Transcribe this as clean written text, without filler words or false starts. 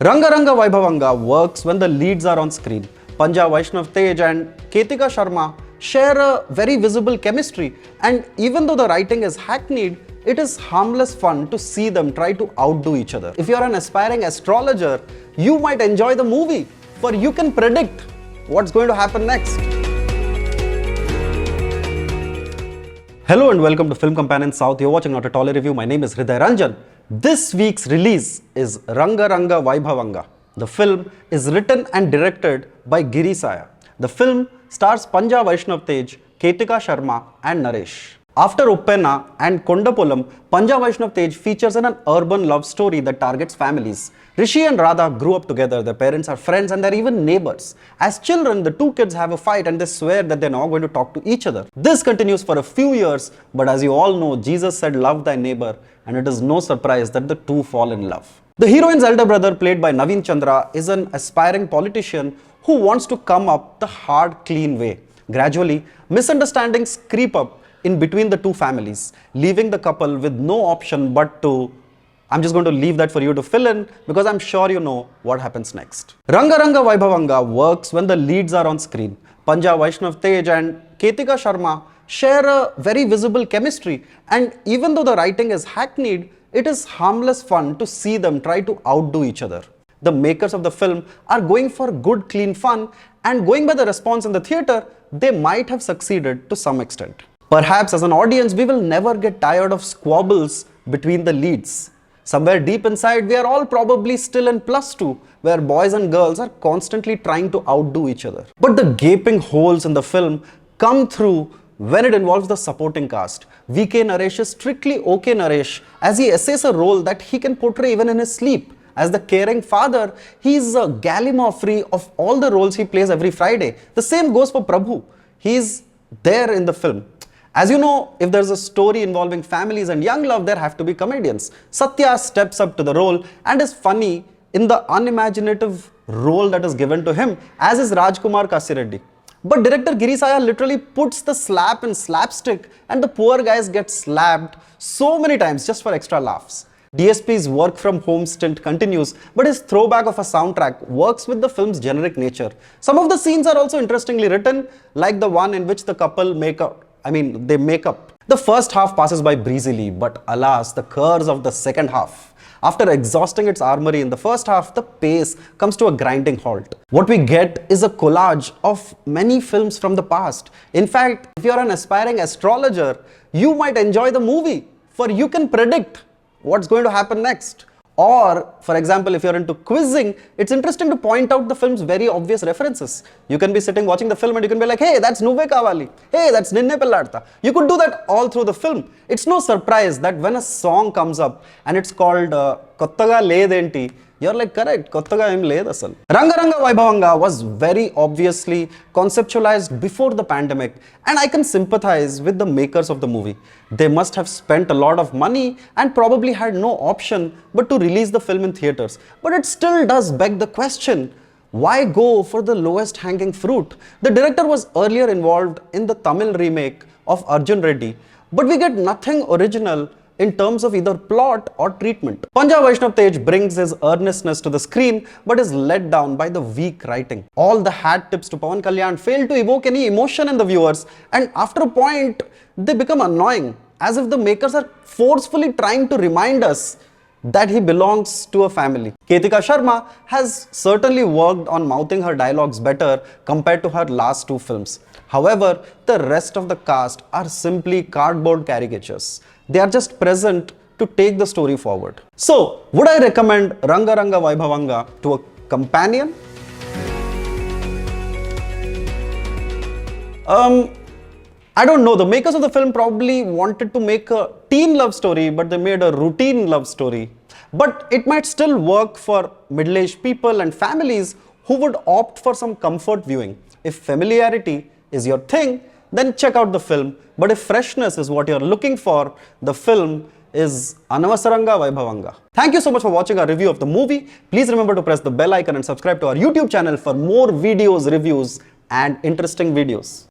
Ranga Ranga Vaibhavanga works when the leads are on screen. Panja VaishnavTej and Ketika Sharma share a very visible chemistry, and even though the writing is hackneyed, it is harmless fun to see them try to outdo each other. If you are an aspiring astrologer, you might enjoy the movie, for you can predict what's going to happen next. Hello and welcome to Film Companion South. You're watching Not A Tolly review. My name is Hriday Ranjan. This week's release is Ranga Ranga Vaibhavanga. The film is written and directed by Gireesaaya. The film stars Panja VaishnavTej, Ketika Sharma and Naresh. After Uppena and Kondapulam, Panja VaishnavTej features an urban love story that targets families. Rishi and Radha grew up together, their parents are friends and they're even neighbors. As children, the two kids have a fight and they swear that they're now going to talk to each other. This continues for a few years, but as you all know, Jesus said, "Love thy neighbor," and it is no surprise that the two fall in love. The heroine's elder brother, played by Naveen Chandra, is an aspiring politician who wants to come up the hard, clean way. Gradually, misunderstandings creep up in between the two families, leaving the couple with no option but to... I'm just going to leave that for you to fill in because I'm sure you know what happens next. Ranga Ranga Vaibhavanga works when the leads are on screen. Panja VaishnavTej and Ketika Sharma share a very visible chemistry, and even though the writing is hackneyed, it is harmless fun to see them try to outdo each other. The makers of the film are going for good, clean fun, and going by the response in the theatre, they might have succeeded to some extent. Perhaps as an audience, we will never get tired of squabbles between the leads. Somewhere deep inside, we are all probably still in +2, where boys and girls are constantly trying to outdo each other. But the gaping holes in the film come through when it involves the supporting cast. VK Naresh is strictly OK Naresh, as he essays a role that he can portray even in his sleep. As the caring father, he's a gallimaufry of all the roles he plays every Friday. The same goes for Prabhu. He's there in the film. As you know, if there's a story involving families and young love, there have to be comedians. Satya steps up to the role and is funny in the unimaginative role that is given to him, as is Rajkumar Kasireddy. But director Gireesaaya literally puts the slap in slapstick and the poor guys get slapped so many times just for extra laughs. DSP's work from home stint continues, but his throwback of a soundtrack works with the film's generic nature. Some of the scenes are also interestingly written, like the one in which the couple make up. The first half passes by breezily, but alas, the curse of the second half. After exhausting its armory in the first half, the pace comes to a grinding halt. What we get is a collage of many films from the past. In fact, if you're an aspiring astrologer, you might enjoy the movie, for you can predict what's going to happen next. Or, for example, if you're into quizzing, it's interesting to point out the film's very obvious references. You can be sitting watching the film and you can be like, "Hey, that's Nuve Kavali. Hey, that's Ninne Pelladta." You could do that all through the film. It's no surprise that when a song comes up and it's called Kottaga Ledenti, you're like, correct, Kottaga em led asal. Ranga Ranga Vaibhavanga was very obviously conceptualized before the pandemic, and I can sympathize with the makers of the movie. They must have spent a lot of money and probably had no option but to release the film in theatres. But it still does beg the question, why go for the lowest hanging fruit? The director was earlier involved in the Tamil remake of Arjun Reddy, but we get nothing original in terms of either plot or treatment. Panja VaishnavTej brings his earnestness to the screen but is let down by the weak writing. All the hat tips to Pawan Kalyan fail to evoke any emotion in the viewers, and after a point, they become annoying, as if the makers are forcefully trying to remind us that he belongs to a family. Ketika Sharma has certainly worked on mouthing her dialogues better compared to her last two films. However, the rest of the cast are simply cardboard caricatures. They are just present to take the story forward. So, would I recommend Ranga Ranga Vaibhavanga to a companion? I don't know. The makers of the film probably wanted to make a teen love story, but they made a routine love story. But it might still work for middle-aged people and families who would opt for some comfort viewing. If familiarity is your thing, then check out the film. But if freshness is what you're looking for, the film is Anavasaranga Vaibhavanga. Thank you so much for watching our review of the movie. Please remember to press the bell icon and subscribe to our YouTube channel for more videos, reviews, and interesting videos.